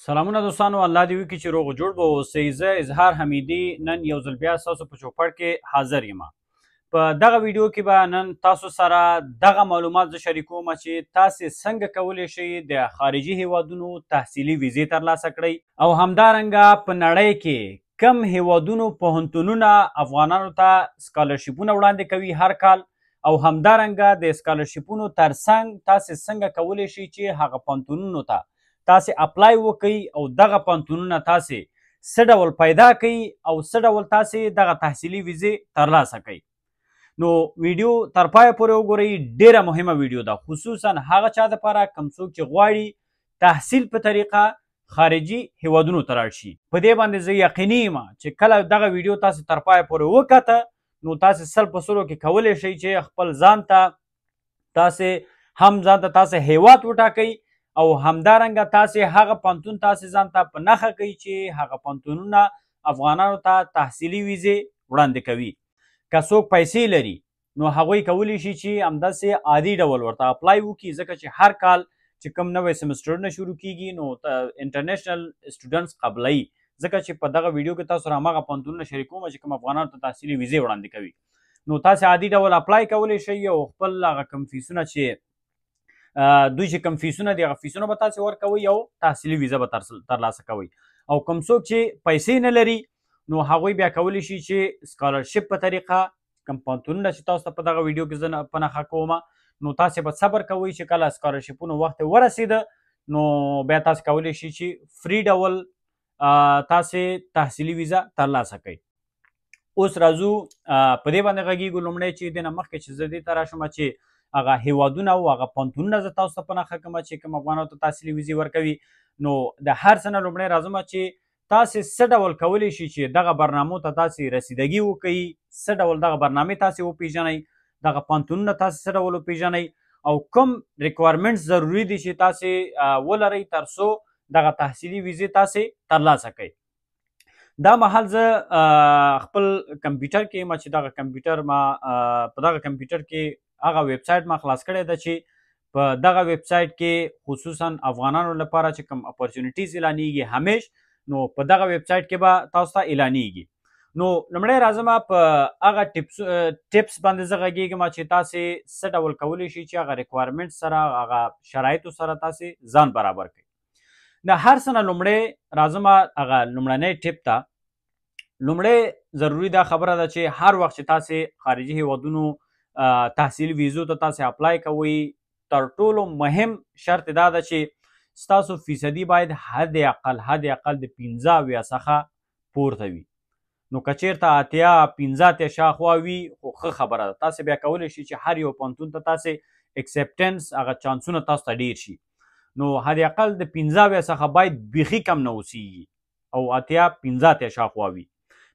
سلامونه دوستانو، الله دې وکړي چې روغ جوړ به اوسئ. زه اظهار حمیدي نن یو ځل بیا ستاسو په چوپړ کې حاضر یم. په دغه ویډیو کې به نن تاسو سره دغه معلومات زه شریکوم چې تاسې څنګه کولی شئ د خارجي هیوادونو تحصیلي ویزې ترلاسه کړئ او همدارنګه په نړۍ کې کم هیوادونو پوهنتونونه افغانانو ته سکالرشیپونه وړاندې کوي هر کال، او همدارنګه د سکالرشیپونو ترڅنګ تاسې څنګه کولی شئ چې هغه پوهنتونونو ته تاسې اپلای وکئ او دغه پوهنتونونه تاسې څه ډول پیدا کئ او څه ډول تاسې دغه تحصیلي ویزې ترلاسه کئ. نو ویډیو تر پایه پورې وګورئ، ډیره مهمه ویډیو ده، خصوصا هغه چا دپاره کوم څوک چې غواړي تحصیل په طریقه خارجي هیوادونو ته لاړ شي. په دې باندې زه یقیني یم چې کله دغه ویډیو تاسې تر پایه پورې وکته نو تاسې سل په سلو کې کولی شئ چې خپل ځان ته تاسې هیواد وټاکئ او همدارنګه تاسې هغه پوهنتون تاسې ځان ته په نښه کوئ چې هغه پوهنتونونه افغانانو ته تحصیلي ویزې وړاندې کوي. که څوک پیسې لري نو هغوی کولی شي چې همداسې عادي ډول ورته اپلای وکړي، ځکه چې هر کال چې کوم نوی سمسټرونه شروع کیږي نو انټرنیشنل سټوډنټس قبلوي، ځکه چې په دغه ویډیو کې تاسو سره هماغه پوهنتونونه شریکوم چې کوم افغانانو ته تحصیلي ویزې وړاندې کوي. نو تاسې عادي ډول اپلای کولی شئ او خپل هغه کوم فیسونه چې دوی چې کوم فیسونه دي هغه فیسونه به تاسې ورکوئ او تحصیلي ویزه به ترلاسه کوئ. او کوم څوک چې پیسې نه لري نو هغوی بیا کولی شي چې سکالرشپ په طریقه کوم پوهنتونونه چې تاسو ته په دغه ویډیو کې زه په نښه کوم نو تاسې به صبر کوئ چې کله سکالرشپونو وخت ورسېده نو بیا تاسې کولی شي چې فری ډول تاسې تحصیلي ویزه ترلاسه کوئ. اوس راځو په دې باندې غږیږو لومړی چې دې نه مخکې چې زه دې ته راشم چې هغه هیوادونه او هغه پوهنتونونه زه تاسو ته په نښه کوم چې کوم افغانانو ته تحصیلي ویزې ورکوي. نو د هر څه نه لومړی راځم چې تاسې څه ډول کولی شئ چې دغه برنامو ته تاسې رسیدګي وکئ، څه ډول دغه برنامې تاسې وپېژنئ، دغه پوهنتونونه تاسې څه ډول وپېژنئ او کوم ریکوایرمنټس ضروري دي چې تاسې ولرئ تر څو دغه تحصیلي ویزې تاسې ترلاسه کړئ. دا مهال زه خپل کمپیوټر کې یم چې دغه کمپیوټر ما په دغه کمپیوټر کې هغه ویب سایټ ما خلاص کړی ده چې په دغه ویب سایټ کې خصوصا افغانانو لپاره چې کوم اپورچونیټیز اعلانیږي همیش نو په دغه ویب سایټ کې به تاسو ته اعلانیږي. نو لومړی راځم په هغه ټپس باندې زه غږیږم چې تاسې څه ډول کولی شئ چې هغه ریکوایرمنټ سره هغه شرایطو سره تاسې ځان برابر کړئ. د هر څه نه لومړی راځم هغه لومړنی ټپ ته. لومړی ضروري دا خبره ده چې هر وخت چې تاسې خارجي هیوادونو تحصیلي ویزو ته تاسې اپلای کوئ تر ټولو مهم شرط دا ده چې ستاسو فیصدي باید حد اقل د 15 څخه پورته وي. نو که چیرته 15 شاخوا وي خو ښه خبره ده، تاسې بیا کولی شئ چې هر یو پوهنتون ته تاسې اکسپټنس هغه چانسونه تاسو ته ډیر شي. نو حد اقل د 15 څخه باید بیخي کم نه اوسیږي او 15 شاخوا وي.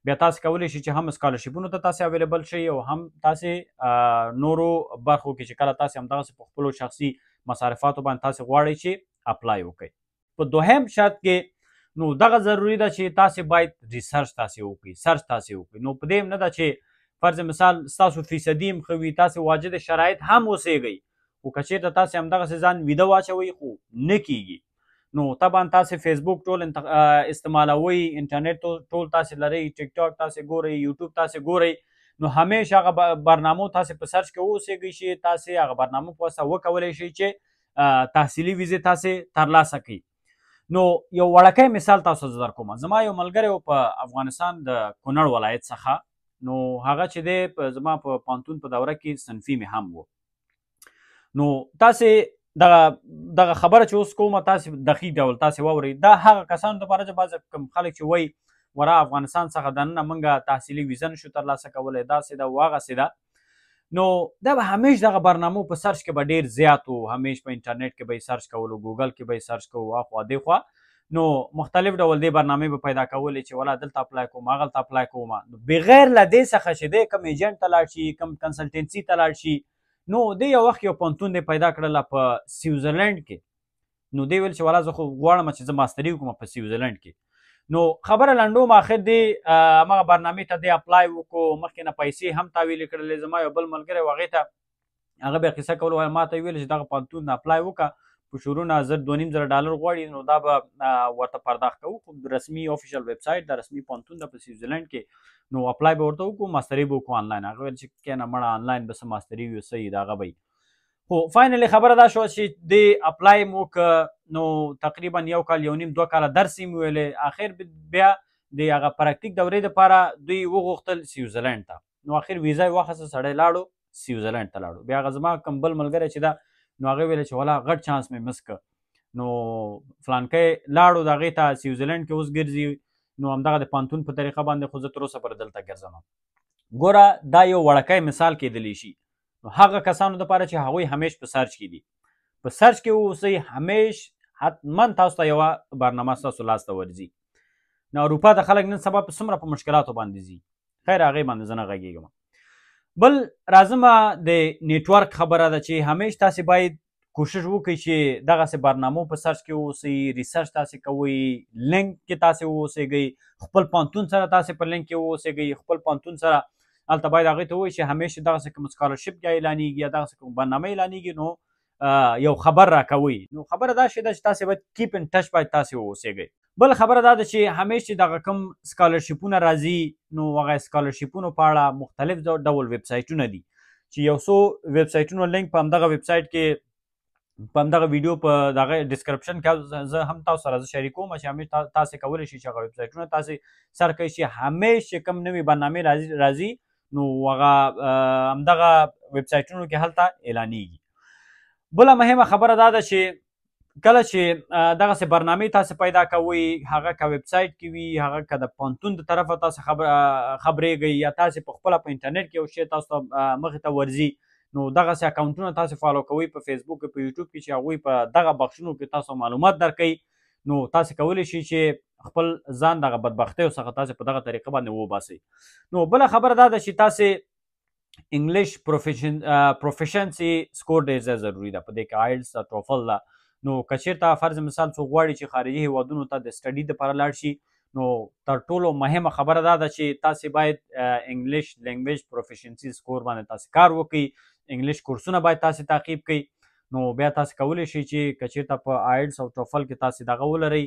بیا تاسې کولی شئ چې هم سکالرشپونو ته تاسې اویلیبل شئ او هم تاسې نورو برخو کې چې کله تاسې همدغسې په خپلو شخصي مصارفاتو باندې تاسې غواړئ چې اپلای وکړئ. په دوهم شرط کې نو دغه ضروري ده چې تاسې باید ریسرچ تاسې وکړئ، سرچ تاسې وکړئ. نو په دې هم نه ده چې فرض مثال ستاسو فیصدي هم ښه وي، تاسې واجد شرایط هم اوسیږئ خو که چېرته تاسې همدغسې ځان ویده واچوئ خو نه کیږي. نو طبعا تاسې فیسبوک ټول استعمالوئ، انټرنیټ ټول تاسې لرئ، ټیک ټاک تاسې ګورئ، یوټیوب تاسې ګورئ، نو همیشه هغه برنامو تاسې په سرچ کې واوسیږئ چې تاسې هغه برنامو په واسطه وکولی شئ چې تحصیلي ویزې تاسې ترلاسه کړئ. نو یو وړکی مثال تاسو ته در کوم. زما یو ملګری و په افغانستان د کونړ ولایت څخه، نو هغه چې دی زما په پوهنتون په دوره کې صنفي مې هم و. نو تاسې دغه خبره چې اوس کومه تاسې دقیق ډول تاسې واورئ. دا هغه کسانو دپاره چې بعضې کوم خلک چې وایي ورا افغانستان څخه دننه موږ تحصیلي ویزه نشو ترلاسه کولی، داسې ده هغسې ده. نو دا به همیش دغه برنامو په سرچ کې به ډېر زیات و، همیش په انټرنیټ کې به یې سرچ کولو، ګوګل کې به یې سرچ کوو اخوا دېخوا. نو مختلف ډول دې برنامې به پیدا کولې چې ولا دلته اپلای کوم هغلته اپلای کوم. بغیر له دې څخه چې دی کوم ایجنټ ته لاړ شي، کوم کنسلټنسي ته لاړ شي. نو دی یو وخت یو پوهنتون دی پیدا کړله په سویزرلینډ کې. نو دی ویل چې والا زه خو غواړم چې زه ماستري وکړم په سویزرلینډ کې. نو خبره لنډوم، آخر دی همغه برنامې ته دی اپلای وکړو، مخکې نه پیسې هم تاویلې کړلې. زما یو بل ملګری و هغې ته هغه بیا قصه کوله، ما ته یې ویل چې دغه پوهنتون نه اپلای وکړه، پوشورونه $2,500 غواړي نو دا به ورته پرداخت کوو خو رسمي افیشل ویب سایټ د رسمي پوهنتون د په سویټزرلینډ کې نو اپلای به ورته وکړو ماستري به وکړو آنلاین هغه ویل چې کینه مړه آنلاین به څه ماستري وي څه د هغه به خو فاینلي خبره دا شوه چې د اپلای مو نو تقریبا 1 کال 1.5 2 کاله درس یې مې ویلې اخر بیا د هغه پراکتیک دورې دپاره دوی وغوښتل سویټزرلینډ ته نو اخر ویزا یې واخیسته سړی لاړو سویټزرلینډ ته لاړو بیا هغه زما کوم بل ملګری چې دا نو هغه ویل چې ولا غټ چانس مې مس که نو فلانکی لاړو د هغې ته سویټزرلینډ کې اوس ګرځي نو همدغه د پوهنتون په طریقه باندې خو زه تر اوسه پورې دلته ګرځم ګوره دا یو وړکی مثال کیدلی شي نو هغه کسانو دپاره چې هغوی همیش په سرچ کې دي په سرچ کې اوسئ همیش حتما تاسو ته یوه برنامه ستاسو لاسته ورځي نو اروپا ته خلک نن سبا په څومره په مشکلاتو باندې ځي خیر هغې باندې زه نه غږېږم بل راځمه د نیټورک خبره ده چې همیش تاسې باید کوشش وکړئ چې دغسې برنامو په سرچ کې واوسئ ریسرچ تاسې کوئ لینک کې تاسې واوسېږئ خپل پوهنتون سره تاسې په لینک کې واوسېږئ خپل پوهنتون سره هلته باید هغې ته ووایي چې همیشه دغسې کوم سکالرشپ یا اعلانېږي یا دغسې کوم برنامه اعلانېږي نو یو خبر راکوئ نو خبره دا شی ده چې تاسې باید کیپ ان ټچ باید تاسې واوسېږئ بل خبره دا ده چې همیشه دغه کوم سکالرشپونه راځي نو هغه سکالرشپونو په اړه مختلف ډول ویب سایټونه دي چې یو څو ویب سایټونو لینک په همدغه ویب سایټ کې په همدغه ویډیو په دغه ډسکرپشن کې زه هم تاسو سره زه شریکوم چې همیشه تاسې کولی شئ چې هغه ویب سایټونه تاسې سر کوئ چې همیشه کوم نوې برنامې راځي نو هغه همدغه ویب سایټونو کې هلته اعلانېږي بله مهمه خبره دا ده چې کله چې دغسې برنامې تاسې پیدا کوئ هغه که ویب سایټ کې وي هغه که د پوهنتون د طرفه تاسې خبرېږئ یا تاسې په خپله په انټرنیټ کې یو شی تاسو ته مخې ته ورځي نو دغسې اکاونټونه تاسې فالو کوئ په فیسبوک په یوټیوب کې چې هغوی په دغه بخشونو کې تاسو معلومات درکوي نو تاسې کولی شئ چې خپل ځان دغه بدبختیو څخه تاسې په دغه طریقه باندې وباسئ نو بله خبره دا ده چې تاسې انګلیش پروفیشنسي سکور ډېر زیات ضروري ده په دې کې آیلټس ده ټوفل ده نو که چېرته فرض مثال څوک غواړي چې خارجي هیوادونو ته د سټډي دپاره لاړ شي نو تر ټولو مهمه خبره دا ده چې تاسې باید انګلیش لینګویج پروفیشنسي سکور باندې تاسې کار وکړئ انګلیش کورسونه باید تاسې تعقیب کړئ نو بیا تاسې کولی شئ چې که چېرته په آیلټس او ټوفل کې تاسې دغه ولرئ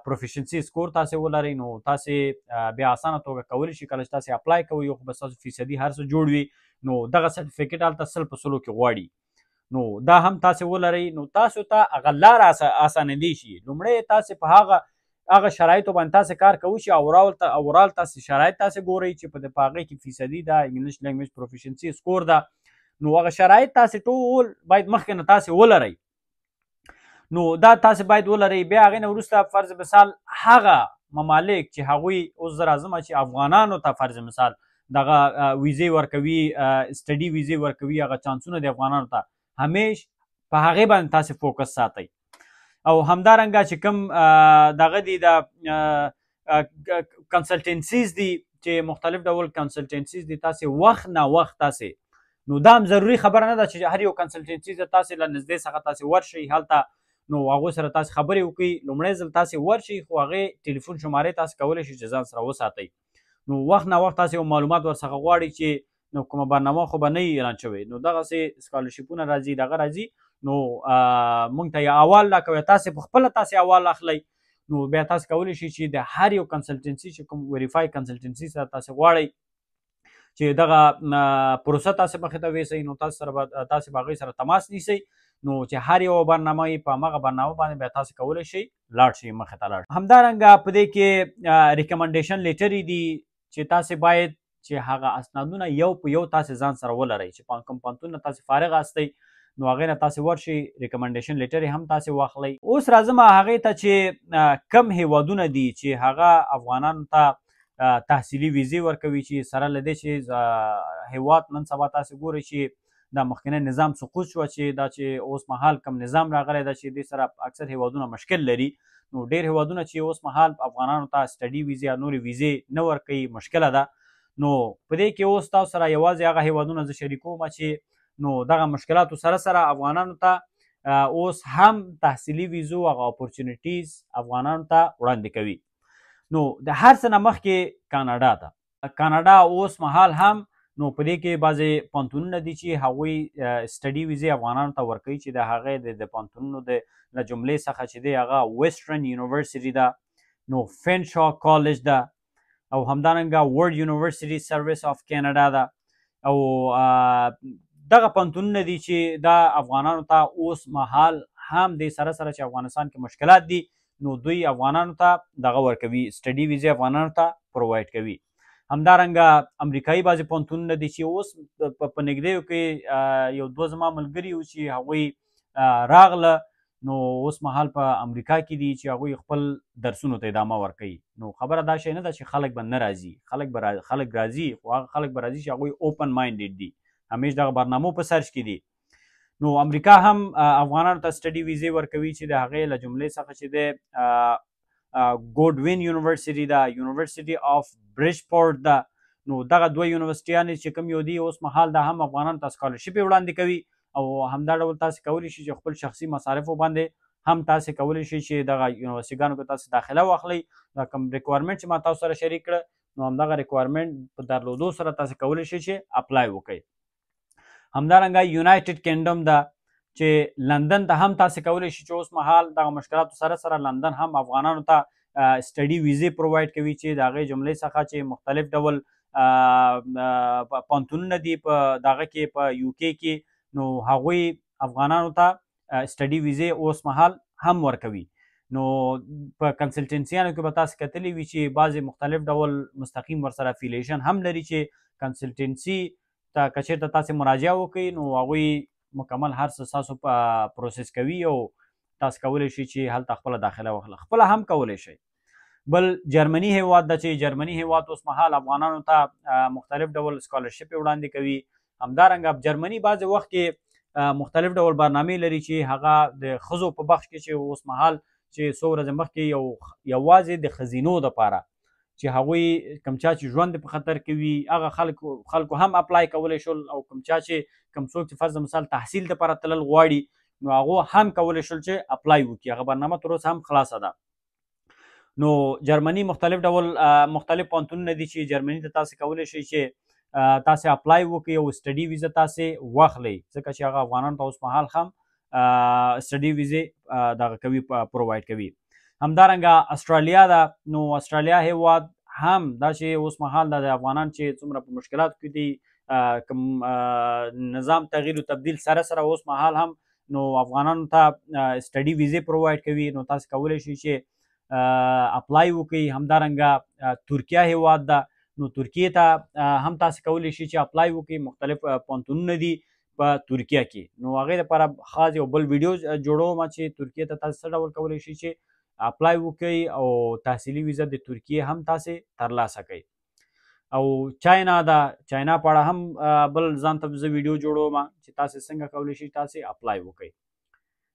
پروفیشنسي سکور تاسې ولرئ نو تاسې بیا اسانه توګه کولی شئ کله چې تاسې اپلای کوئ یو خو به ستاسو فیصدي هر څه جوړ وي نو دغه سرټیفیکټ هلته 100 په 100 کې غواړي نو دا هم تاسې ولرئ نو تاسو ته هغه لاره اسانېدی شي لومړی تاسې په هغه شرایطو باندې تاسې کار کوئ چې اورال تاسې شرایط تاسې ګورئ چې په هغې کې فیصدي ده انګلیش لینګویج پروفیشنسي سکور ده نو هغه شرایط تاسې ټول باید مخکې نه تاسې ولرئ نو دا تاسې باید ولرئ بیا هغې نه وروسته فرض مثال هغه ممالک چې هغوی اوس زه راځمه چې افغانانو ته فرض مثال دغه ویزې ورکوي سټډي ویزې ورکوي هغه چانسونه د افغانانو ته همیش په هغې باندې تاسې فوکس ساتئ او همدارنګه چې کوم دغه دي د کنسلټنسیز دي چې مختلف ډول کنسلټنسیز دي تاسې وخت نه وخت تاسې نو دا هم ضروري خبره نه ده چې هر یو کنسلټنسي ته تاسې له نږدې څخه تاسې ورشئ هلته نو هغوی سره تاسې خبرې وکړئ لومړی ځل تاسې ورشئ خو هغې ټلیفون شمارې تاسې کولی شئ چې ځان سره وساتئ نو وخت نه وخت تاسې یو معلومات ورڅخه غواړئ چې نو کومه برنامه خو به نه وي اعلان شوې نو دغسې سکالرشپونه راځي دغه راځي نو موږ ته یې احوال راکوئ تاسې په خپله تاسې احوال اخلئ نو بیا تاسې کولی شئ چې د هر یو کنسلټنسي چې کوم ویریفای کنسلټنسي سره تاسې غواړئ چې دغه پروسه تاسې مخې ته ویسئ نو تاسې به هغوی سره تماس نیسئ نو چې هر یوه برنامه یې په همغه برنامه باندې بیا تاسې کولی شئ لاړ شئ مخې ته لاړ شئ همدارنګه په دې کې ریکمنډیشن لیټرې دي چې تاسې باید چې هغه اسنادونه یو په یو تاسې ځان سره ولرئ چې کوم پوهنتون نه تاسې فارغ هستئ نو هغې نه تاسې ورشئ ریکمنډیشن لیټر یې هم تاسې واخلئ اوس راځم هغې ته چې کم هیوادونه دي چې هغه افغانانو ته تحصیلي ویزې ورکوي چې سره له دې چې هیواد نن سبا تاسې ګورئ چې دا مخکنی نظام سقوط شوه چې دا چې اوس مهال کم نظام راغلی ده چې دې سره اکثر هیوادونه مشکل لري نو ډېر هیوادونه چې اوس مهال افغانانو ته سټډي ویزې یا نورې ویزې نه ورکوي مشکله ده نو په دې کې اوس تاسو سره یوازې هغه هیوادونه زه شریکوم چې نو دغه مشکلاتو سره سره افغانانو ته اوس هم تحصیلي ویزو هغه اپورچونیټیز افغانانو ته وړاندې کوي نو د هر څه نه مخکې کاناډا ته کاناډا اوس مهال هم نو په دې کې بعضې پوهنتونونه دي چې هغوی سټډي ویزې افغانانو ته ورکوي چې د هغې د پوهنتونونو له جملې څخه چې دی هغه ویسټرن یونیورسټي ده، نو فینشا کالج ده، او همدارنګه ورلډ یونیورسټي سروس آف کینیډا ده، او دغه پوهنتونونه دي چې دا افغانانو ته اوس مهال هم د سره سره چې افغانستان کې مشکلات دي نو دوی افغانانو ته دغه ورکوي، سټډي ویزې افغانانو ته پرووایډ کوي. همدارنګه امریکایي بعضې پوهنتونونه دي چې اوس په نږدېو کې یو دوه زما ملګري وو چې هغوی راغله، نو اوس مهال په امریکا کې دي چې هغوی خپل درسونو ته ادامه ورکوي. نو خبره دا شی نه ده چې خلک به نه راځي، خلک راځي، خو هغه خلک به راځي چې هغوی اوپن مایندډ دي، همیش دغه برنامو په سرچ کې دي. نو امریکا هم افغانانو ته سټډي ویزې ورکوي چې د هغې له جملې څخه چې دی ګوډوین یونیورسټي ده، یونیورسټي اف برجپورټ ده. نو دغه دوه یونیورسټیانې چې کوم یو دي اوس مهال دا هم افغانانو ته سکالرشپې وړاندې کوي، او همدا ډول تاسې کولی شئ چې خپل شخصي مصارفو باندې هم تاسې کولی شئ چې دغه یونیورسټیګانو کې تاسې داخله واخلئ. دا کوم ریکوایرمنټ چې ما تاسو سره شریک کړه نو همدغه ریکوایرمنټ په درلودو سره تاسې کولی شئ چې اپلای وکړئ. همدارنګه یونایټډ کینډم ده چې لندن ته هم تاسې کولی شئ چې اوس مهال دغه مشکلاتو سره سره لندن هم افغانانو ته سټډي ویزې پرووایډ کوي چې د هغې جملې څخه چې مختلف ډول پوهنتونونه دي په دغه کې په یوکې کې، نو هغوی افغانانو ته سټډي ویزې اوس مهال هم ورکوي. نو په کنسلټنسیانو کې به تاسې کتلی وي چې بعضې مختلف ډول مستقیم ورسره افیلیشن هم لري چې کنسلټنسي ته که چېرته تاسې مراجعه وکړئ نو هغوی مکمل هر څه ستاسو پروسس کوي او تاسو کولی شئ چې هلته خپله داخله واخله. خپله هم کولی شئ. بل جرمني هیواد ده چې جرمني هیواد اوس مهال افغانانو ته مختلف ډول سکالرشپې وړاندې کوي. همدارنګه جرمني بعضې وخت کې مختلف ډول برنامې لري چې هغه د ښځو په بخش کې چې اوس مهال چې څو ورځې مخکې یوازې د ښځینو دپاره چې هغوی کوم چا چې ژوند په خطر کې وي هغه خلکو هم اپلای کولی شول، او کوم چا چې کوم څوک چې فرض مثال تحصیل دپاره تلل غواړي نو هغو هم کولی شول چې اپلای وکړي. هغه برنامه تر اوسه هم خلاصه ده. نو جرمني مختلف پوهنتونونه دي چې جرمني ته تاسې کولی شئ چې تاسې اپلای وکړئ او سټډي ویزه تاسې واخلئ، ځکه چې هغه افغانانو ته اوس مهال هم سټډي ویزې دغه کوي، پرووایډ کوي. همدارنګه استرالیا ده. نو استرالیا هیواد هم دا چې اوس مهال د افغانان چې څومره په مشکلاتو کې دي، کوم نظام تغییر و تبدیل سره سره اوس مهال هم نو افغانانو ته سټډي ویزې پرووایډ کوي. نو تاسې کولی شئ چې اپلای وکړئ. همدارنګه ترکیه هیواد ده. نو ترکیې ته هم تاسې کولی شئ چې اپلای وکړئ. مختلف پوهنتونونه دي په ترکیه کې. نو هغې دپاره خاص یو بل ویډیو جوړوم چې ترکیې ته تاسې څه ډول کولی شئ چې اپلای وکړئ او تحصیلي ویزه د ترکیې هم تاسې ترلاسه کړئ. او چاینا ده. چاینا په اړه هم بل ځان ته زه ویډیو جوړوم چې تاسې څنګه کولی شئ تاسې اپلای وکړئ.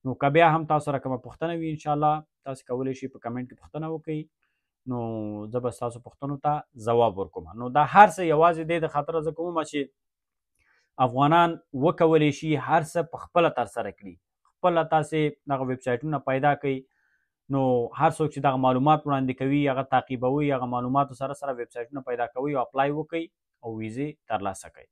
نو که بیا هم تاسو سره کومه پوښتنه وي انشاءالله تاسې کولی شئ په کمنټ کې پوښتنه وکړئ، نو زه به ستاسو پوښتنو ته ځواب ورکوم. نو دا هر څه یوازې دی د خاطره زه کوم چې افغانان وکولی شي هر څه په خپله ترسره کړي. خپله تاسې دغه ویب سایټونه پیدا کړئ. نو هر څوک چې دغه معلومات وړاندې کوي هغه تعقیبوئ، هغه معلوماتو سره سره ویب سایټونه پیدا کوئ او اپلای وکړئ او ویزې ترلاسه کړئ.